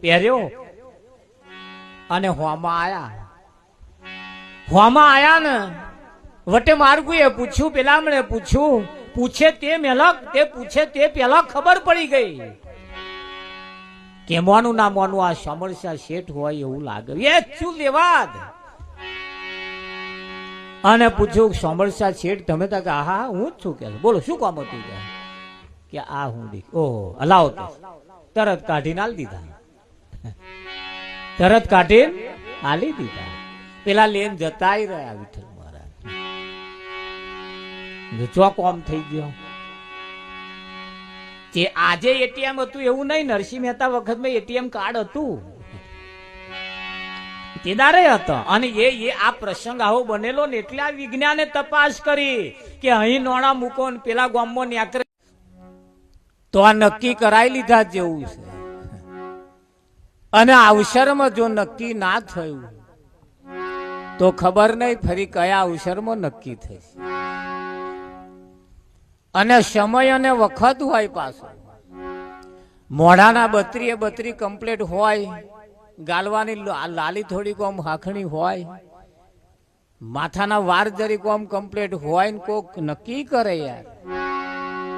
પહેર્યો અને હોમાં આયા ને વટે માર્ગુએ પૂછ્યું, પેલા મને પૂછ્યું, પૂછે તે પહેલા ખબર પડી ગઈ કે મોનું ના મોનું આ સામરસા શેઠ હોય એવું લાગે. એ શું લેવાદ? અને પૂછ્યું સામરસા શેઠ તમે તો કે હા હું જ છું. કે બોલો શું કામ હતું? કે આ હુંડી. ઓહો હલાવો. તરત કાઢીને આલી દીધા. પેલા લેન જતાય રહ્યા વિઠ્ઠલ મહારાજ. ચોક ઓમ થઈ ગયો કે આજે એટીએમ હતું એવું નહીં, નરસિંહ મહેતા વખતમાં એટીએમ કાર્ડ હતું, તેદારે હતો. અને એ આ પ્રસંગ આવો બનેલો ને એટલે આ વિજ્ઞાને તપાસ કરી કે અહીં નોણા મૂકો ને પેલા ગામમાં ન્યાકરે તો આ નક્કી કરાવી લીધા જેવું છે. અને અવસરમાં જો નક્કી ના થયું તો ખબર નહીં ફરી કયા અવસરમાં નક્કી થશે. અને સમય અને વખત હોય, પાછો મોઢાના 32 કમ્પ્લીટ હોય, ગાલવાની લાલી થોડી કોમ હાખણી હોય, માથાના વાર જરી કોમ કમ્પ્લીટ હોય ને કોક નક્કી કરે યાર,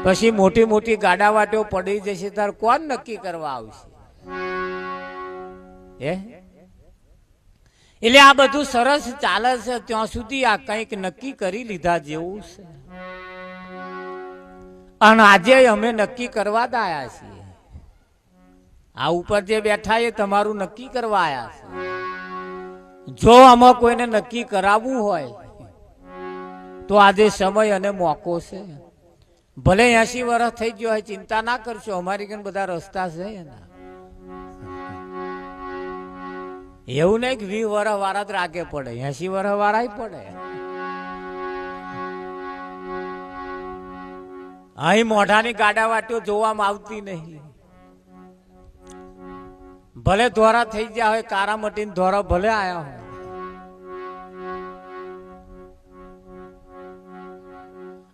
પછી મોટી મોટી ગાડા વાટો પડી જશે તાર કોણ નક્કી કરવા આવશે? એટલે આ બધું સરસ ચાલે છે ત્યાં સુધી આ કંઈક નક્કી કરી લીધા જેવું છે. અને આજે અમે નક્કી કરવા જ આયા છીએ. આ ઉપર જે બેઠા એ તમારું નક્કી કરવા આયા છે. જો આમાં કોઈને નક્કી કરાવવું હોય તો આજે સમય અને મોકો છે. ભલે 80 વર્ષ થઈ ગયો હોય, ચિંતા ના કરશો, અમારી કન બધા રસ્તા છે એના. એવું નહીં કે 20 વર્ષ વાળા જ રાગે પડે, 80 વર્ષ વાળા પડે. અહીં મોઢાની ગાડા વાટીઓ જોવામાં આવતી નહીં. ભલે ધોરા થઈ ગયા હોય, કારા મટીને ધોરા ભલે આયા હોય,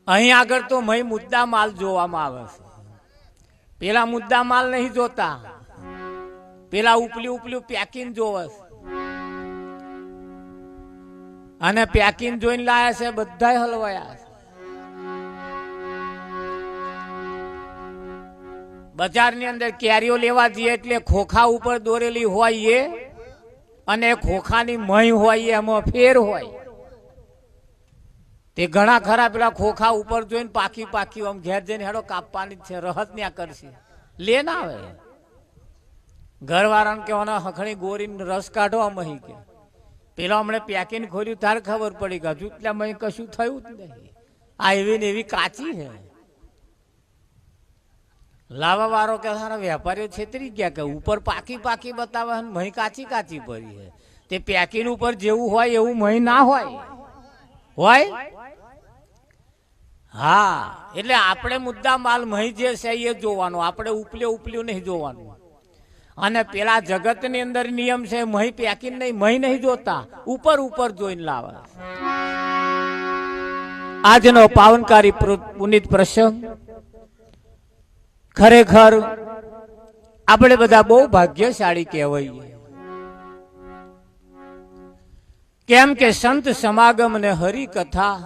અહીં આગળ તો મય મુદ્દા માલ જોવામાં આવે છે. પેલા મુદ્દા માલ નહીં જોતા, પેલા ઉપલી પેકિંગ જોવે છે. અને પેકિંગ જોઈને લાયા છે બધા હલવાયા છે. બજારની અંદર કેરીઓ લેવા જઈએ એટલે ખોખા ઉપર દોરેલી હોય એ અને ખોખાની મહી હોય એમાં ફેર હોય. તે ઘણા ખરા પેલા ખોખા ઉપર જોઈને પાકી આમ ઘેર જઈને હેડો કાપવાની છે, રહત ન્યા કરશે, લે ના આવે. ઘરવાળાને કહેવાના હખણી ગોરીને રસ કાઢો મહી કે પેલા હમણે પેકિંગ ખોલ્યું તાર ખબર પડી કે હજુ એટલે મહી કશું થયું જ નહીં. આ એવી ને એવી કાચી છે. લાવા વાળો કે સારા વેપારીઓ છેતરી ગયા કે ઉપર પાકી પાકી બતાવે અને મહી કાચી કાચી પડી છે. તે પેકિંગ ઉપર જેવું હોય એવું મહી ના હોય. હા, એટલે આપણે મુદ્દા માલ મહી જે છે એ જોવાનું, આપણે ઉપલ્યું નહીં જોવાનું. અને પેલા જગતની અંદર નિયમ છે મહી પેકિંગ નહીં, મહી નહીં જોતા, ઉપર જોઈને લાવે. આજનો પાવનકારી પુનિત પ્રસંગ ખરેખર આપણે બધા બહુ ભાગ્યશાળી કહેવાય. કેમ કે સંત સમાગમ ને હરિકથા,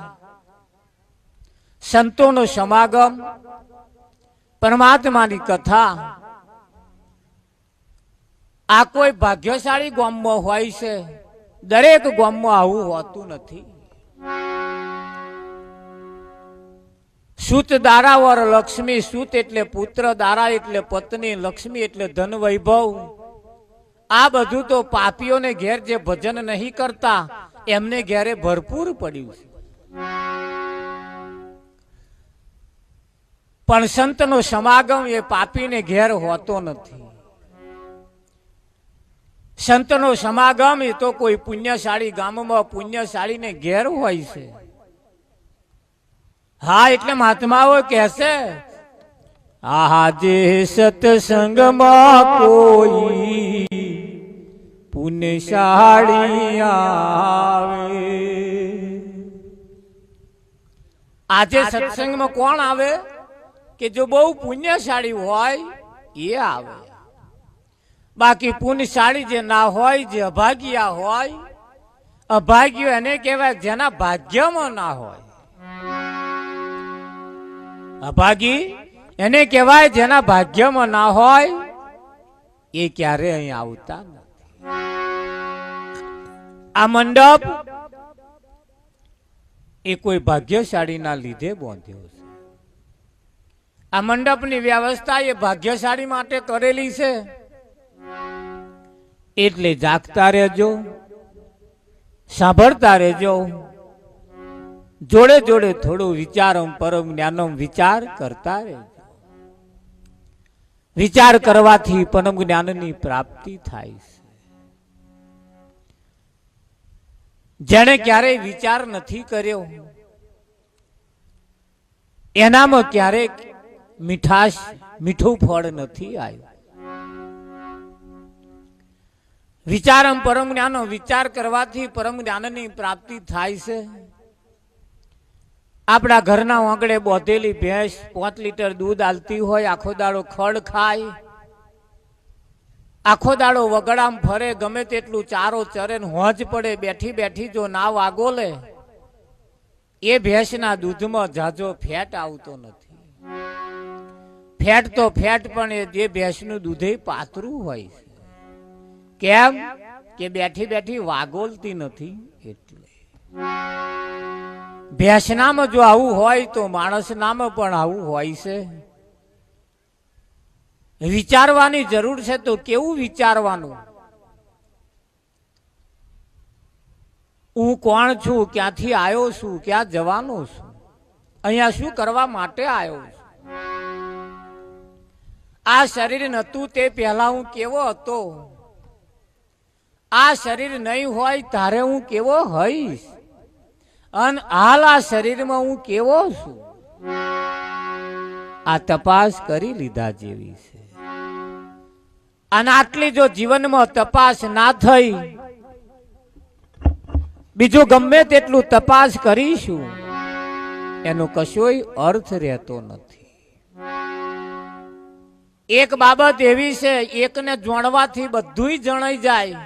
સંતોનો સમાગમ, પરમાત્માની કથા આ કોઈ ભાગ્યશાળી ગામમાં હોય છે, દરેક ગામમાં આવું હોતું નથી. સૂત દારા વર લક્ષ્મી, સૂત એટલે પુત્ર, દારા એટલે પત્ની, લક્ષ્મી એટલે ધન વૈભવ. આ બધું તો પાપીઓને ઘેર જે ભજન નહીં કરતા એમને ઘેરે ભરપૂર પડ્યું છે. પણ સંતનો સમાગમ એ પાપીને ઘેર હોતો નથી. સંતનો સમાગમ એ તો કોઈ પુણ્યશાળી ગામમાં પુણ્યશાળીને ઘેર હોય છે. હા, એટલે મહાત્માઓ કહેશે આજે સત્સંગમાં કોઈ પુણ્યશાળી આવે. આજે સત્સંગમાં કોણ આવે? કે જો બહુ પુણ્યશાળી હોય એ આવે. બાકી પુણ્યશાળી જે ના હોય, જે અભાગ્યા હોય, અભાગ્યો એને કહેવાય જેના ભાગ્યમાં ના હોય. અભાગી એને કહેવાય જેના ભાગ્યમાં ના હોય, એ ક્યારે અહીં આવતા નથી. આ મંડપ એ કોઈ ભાગ્યશાળીના લીધે બાંધ્યો છે. આ મંડપની વ્યવસ્થા એ ભાગ્યશાળી માટે કરેલી છે. એટલે જાગતા રહેજો, સાંભળતા રહેજો, જોડે જોડે થોડું વિચારમ પરમ જ્ઞાનમ વિચાર કરતા રહેજો. વિચાર કરવાથી પરમ જ્ઞાનની પ્રાપ્તિ થાય છે. જેણે ક્યારેય વિચાર નથી કર્યો એનામાં ક્યારેક મીઠું ફળ નથી આવ્યું. વિચારમ પરમ જ્ઞાનો, વિચાર કરવાથી પરમ જ્ઞાનની પ્રાપ્તિ થાય છે. આપણા ઘરના આંગણે બોધેલી ભેંસ 5 લીટર દૂધ આલતી હોય, આખો દાડો ખડ ખાય, આખો દાડો વગડામ ફરે, ગમે તેટલું ચારો ચરે, હોજ પડે, બેઠી બેઠી જો ના વાગોલે, એ ભેંસના દૂધમાં જાજો ફેટ આવતો નથી. ફેટ તો ફેટ, પણ એ જે ભેંસનું દૂધે પાતળું હોય છે. કેમ કે બેઠી બેઠી વાગોલતી નથી. એટલે ભેંસનામાં જો આવું હોય તો માણસનામાં પણ આવું હોય છે. વિચારવાની જરૂર છે. તો કેવું વિચારવાનું? હું કોણ છું, ક્યાંથી આવ્યો છું, ક્યાં જવાનો છું, અહીંયા શું કરવા માટે આવ્યો છું, આ શરીર નહોતું તે પહેલા હું કેવો હતો, આ શરીર નહીં હોય તારે હું કેવો હઈશ, અને હાલ આ શરીરમાં હું કેવો છું, આ તપાસ કરી લીધા જેવી છે. અને આટલી જો જીવનમાં તપાસ ના થઈ, બીજું ગમે તેટલું તપાસ કરીશું એનો કશોય અર્થ રહેતો નથી. એક બાબત એવી છે, એકને જાણવાથી બધું જણાઈ જાય,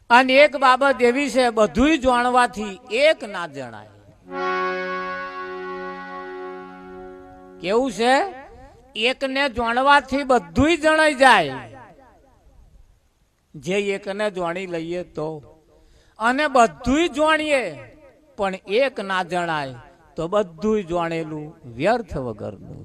અને એક બાબત એવી છે, બધું જાણવાથી એક ના જણાય. કેવું છે? એકને જાણવાથી બધું જણાઈ જાય, જે એકને જાણી લઈએ તો, અને બધું જાણીએ પણ એક ના જણાય તો બધું જાણેલું વ્યર્થ વગરનું.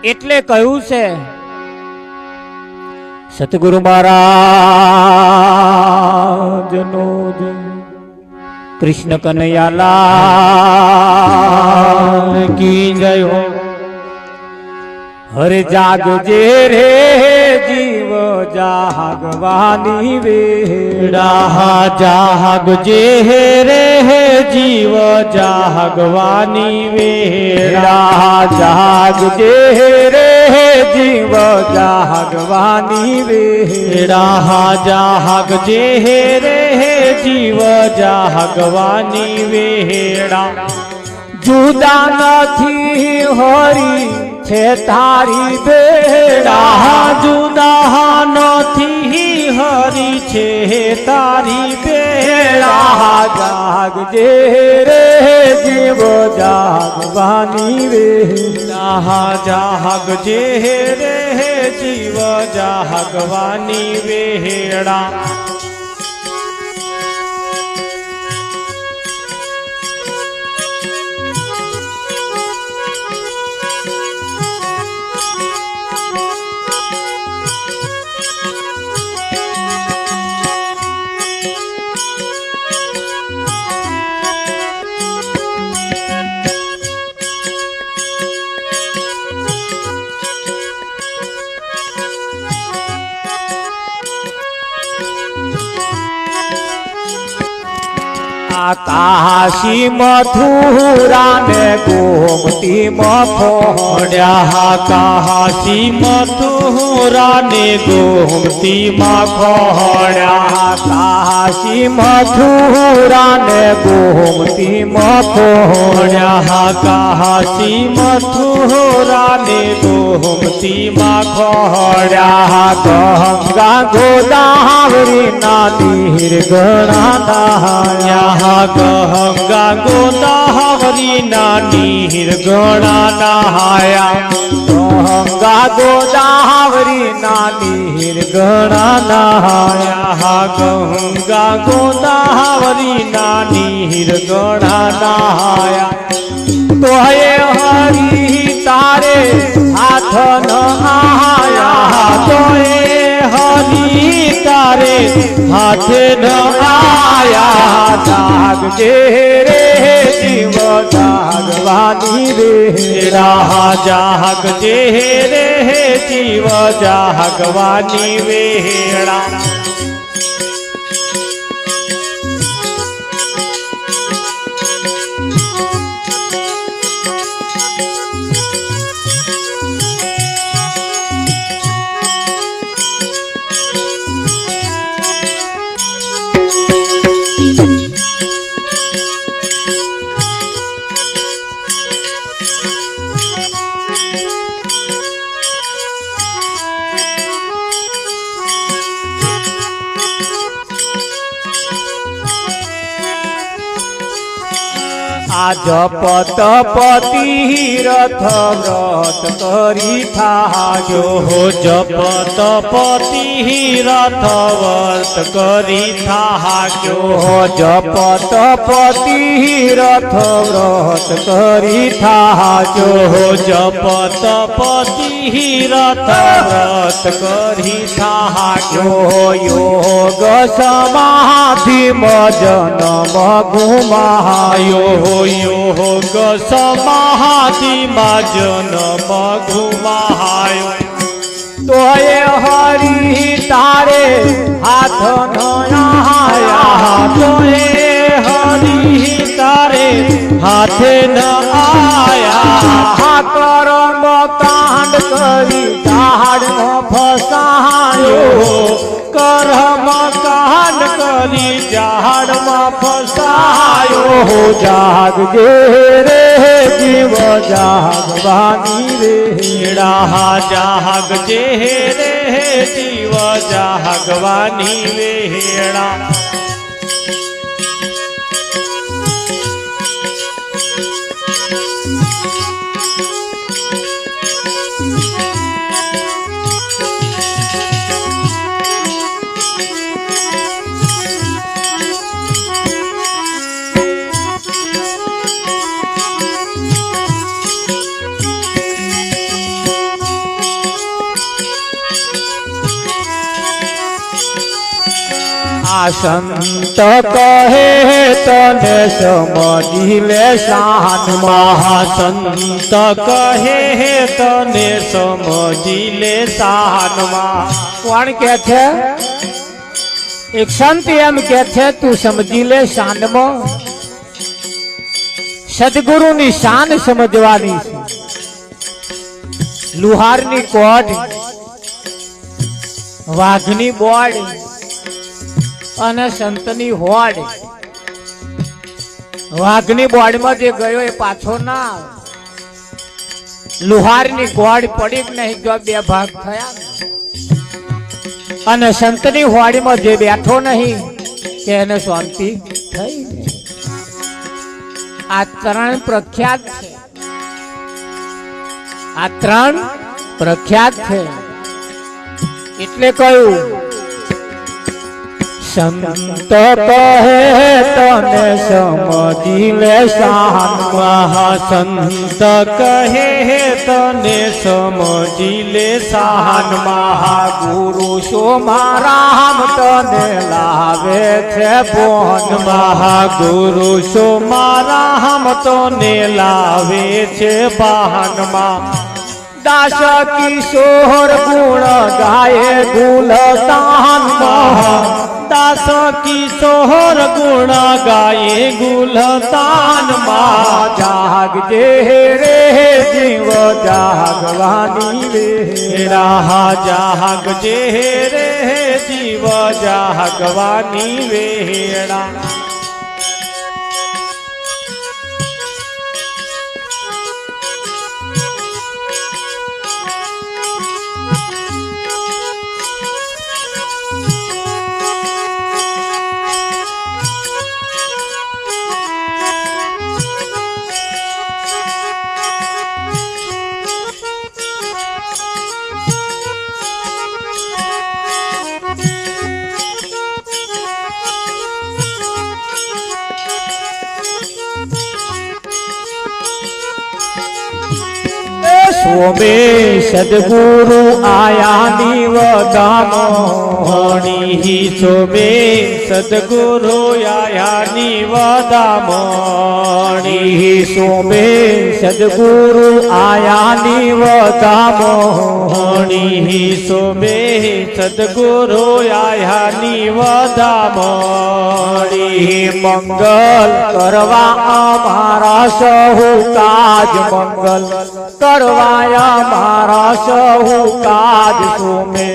એટલે કહ્યું છે સતગુરુ મહારાજનો જય. कृष्ण कन्हैया लाल की जय हो। हरे जागजे रे जीव जागवानी वेड़ा, जागजे रे जीव जागवानी वेड़ा, जागजे रे जीव जागवानी वेड़ा, जागजे रे जीव जागवानी वेड़ा। जुदा નથી હરી છે તારી બેડા, जुदा નથી हरी छे तारी बेड़ा, જાગજે રે જીવ જાગવાની વેડા, जागजे रे जीव जागवानी वेड़ा। કાશી મથુરા ને ગોમતી મફોડ્યા, काशी मथुरा ने गोमती मखोड़ा, કાશી મથુરા ને ગોમતી મફોડ્યા, काशी मथुरा ने गोमती मखोड़ा। ગંગા ગોદાવરી ના નીર ગણા यहाँ गंगा गोदावरी नानी गणा नहाया, ગંગા ગોદાવરી ના નીર ગણા નહાયા, यहाँ गंगा गोदावरी नानी गणा नहाया। તો હે હરી તારે હાથ ન આયા, तो हरी तारे हाथ न आया, જાગજે રે જીવ જાગવાની વેડા, जागजे रे जीव जागवानी वेड़ा। જપત પતિ રથ વ્રત કરી થાજો, हो जपत पति रथ वर्त करी थाक्यो, જપત પતિ રથ વ્રત કરી થાજો, हो जपत पति रथ व्रत करी थाक्यो, યોગ સમાધિ મજન મઘુમાયો, हो योग समाधि माजन मघुमायो। તો એ હરી તારે હાથ ન આયા, तो हरि तारे हाथ न आया, કરમ કાંડ કરી ઝાડમાં ફસાયો, कर्म कांड करी झाड़ में फसायो, જાગજે રે જીવ જાગવાની વેડા, जागजे रे जीव जागवानी वेड़ा। આ સંત કહે તને સમજી લે શાનમાં સંત કહે તને સમજી લે શાનમાં કોણ કે છે એક સંત એમ કે છે તું સમજી લે શાનમાં સદગુરુની શાન સમજવાની છે લુહારની કોડ વાઘની બોડ અને સંતની હોડ વાઘની બોડમાં જે ગયો એ પાછો ના આવે લુહારની કોડ પડી જ નહીં જો બે ભાગ થયા અને સંતની હોડીમાં જે બેઠો નહીં કે એને શાંતિ થઈ આ ત્રણ પ્રખ્યાત છે આ ત્રણ પ્રખ્યાત છે એટલે કહ્યું સંત કહે તને સમજી લે શાનમાં સંત કહે તને સમજી લે શાનમાં ગુરુ શો રામ તને લાવે છે બોનમાં ગુરુ શો રામ તને લાવે છે બહાનમાં દાસ કિશોર ગુણ ગાય ગુલતાનમાં દાસ કિશોર ગુણ ગાય ગુલતાનમાં જાગજે રે જીવ જાગવાની વેરા જાગજે રે જીવ જાગવાની વેળા સોમે સદગુરુ આયા નિવદામણી સોમે સદગુરુ આયા નિવદામણી સોમે સદગુરુ આયા નિવદામણી સોમે સદગુરુ આયા નિવદામણી મંગલ કરવા અમારા સહુ કાજ મંગલ કરવાયા મારા સહુ કાજ સોમે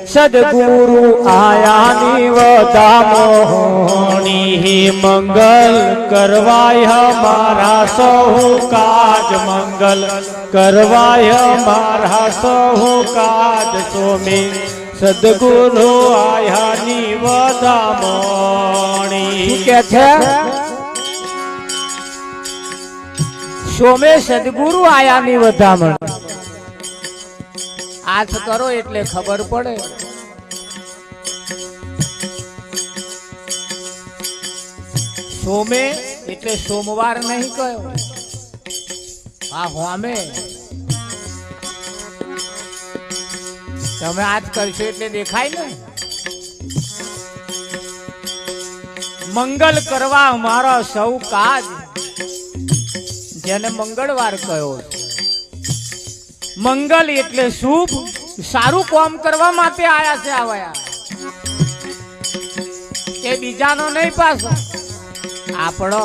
સદગુરુ આયા નિવદામણી મંગલ કરવાય મારા સહુ કાજ મંગલ કરવાય મારા સહુ કાજ સોમે સદગુરુ આયા નિવદામણી કે છે સોમે સદગુરુ આયા ની વધામણ હાથ કરો એટલે ખબર પડે સોમે એટલે સોમવાર નહીં કયો હા હોમે તમે આજ કરશો એટલે દેખાય ને મંગલ કરવા અમારા સૌ કાજ જેને મંગળવાર કયો મંગલ એટલે શુભ સારું કામ કરવા માટે આયા છે આવ્યા કે બીજાનો નહીં પાછો આપણો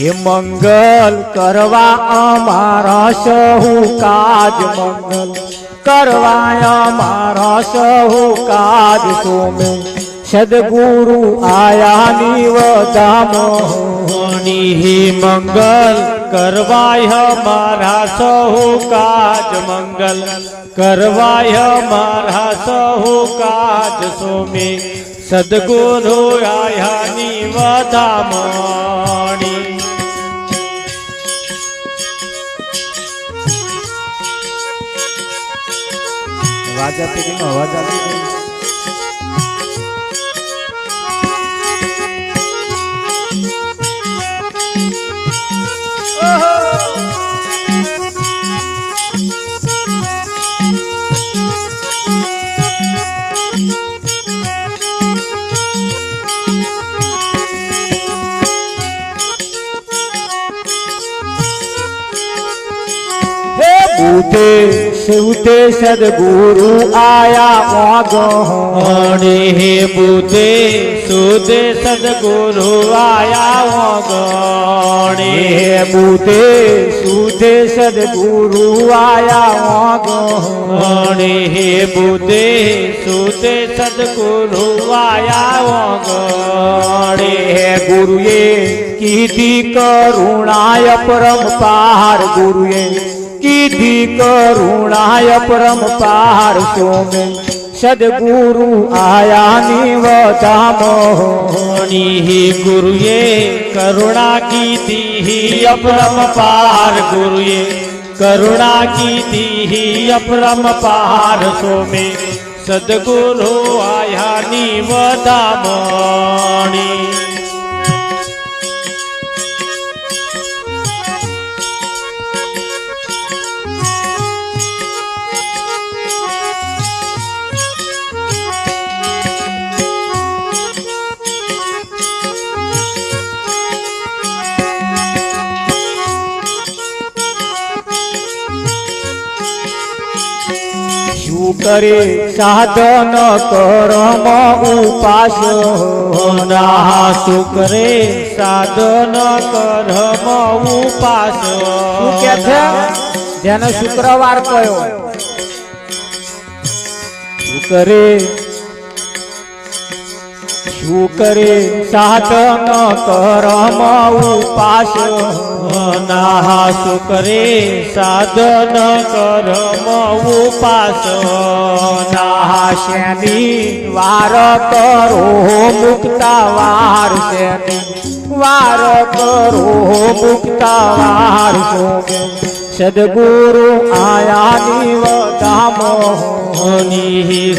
એ મંગલ કરવા અમારા સહુ કાજ મંગલ કરવા અમારા સહુ કાજ સોમે સદગુરુ આયા નિવદામણી મંગલ કરવાય મારા સહુ કાજ મંગલ કરવાય મારા સહુ કાજ સોમે સદગુરુ આયા નિવદામણી અવાજ આપી દે અવાજ આપી દે બુધે સુધે સદગુરુ આયા ઓગણે હે બુધે સુધે સદગુરુ આયા ગણે બુધે સુધે સદગુરુ આયા ગણે હે બુધે સુધે સદગુરુ આયા ગણે ગુરુએ કીધી કરુણાય પરમપાર ગુરુએ કીધી કરુણાય પરમપાર સોમે સદગુરુ આયા નિવધામણી ગુરુએ કરુણા કીધી અપરમપાર ગુરુએ કરુણા કીધી અપરમપાર સોમે સદગુરુ આયા નિવધામણી કરે સાધન કરમ ઉપાસ શું કરે સાધન કરમ ઉપાસ શું કે છે જેને શુક્રવાર કયો શું કરે સાધન કરમ ઉપાસ શું કરે સાધન કરમ ઉપાસ શેની વાર કરો મુક્તા વાર શેની વાર કરો મુક્તા વાર સદગુરુ આયા નિવધામણી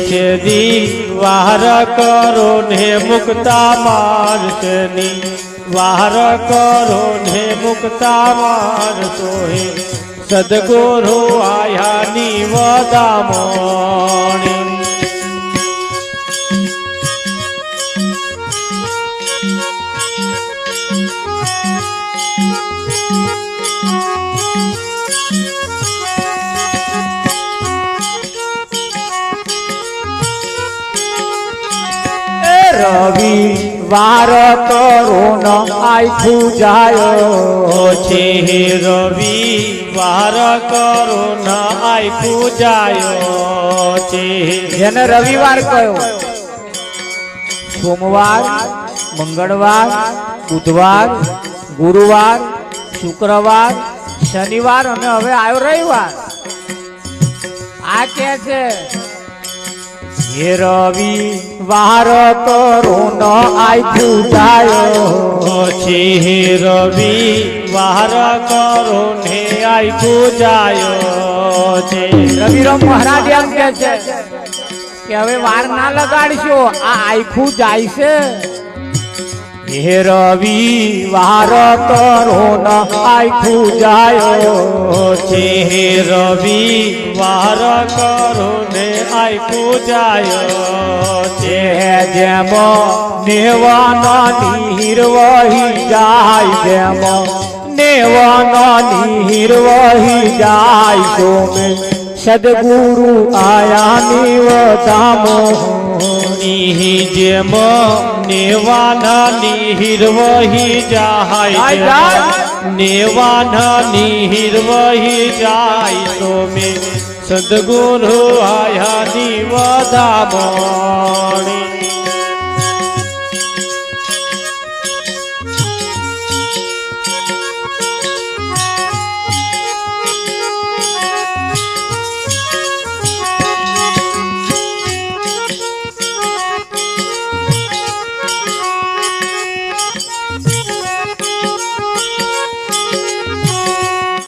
સેદી વાર કરો ને મુક્તા માર્ગની વાર કરો ને મુક્તા માર્ગો હે સદગુરુ આયા નિવધામણી રવિ વાર કરો ન આખું જાય છે રવિ વાર કરો ન આખું જાય છે જેને રવિવાર કયો સોમવાર મંગળવાર બુધવાર ગુરુવાર શુક્રવાર શનિવાર અને હવે આવ્યો રવિવાર આ કે છે હે રવિ વાર કરો ન આખું જાય છે રવિ વાર કરો ને આખું જાય છે રવિરામ મહારાજ એમ કે છે કે હવે વાર ના લગાડશો આ આખું જાય છે હે રવિ વાર કરો ન આખું જાય છે રવિ વાર કરો ને આખું જાય છે જેમ નેવાના નીર વહી જાય જેમ નેવાના નીર વહી જાય સોમે સદગુરુ આયા નિવધામણી જેમ નેવાના નીર વહી જાય નેવાના નીર વહી જાય સોમે સદગુરુ આયા નિવધામણી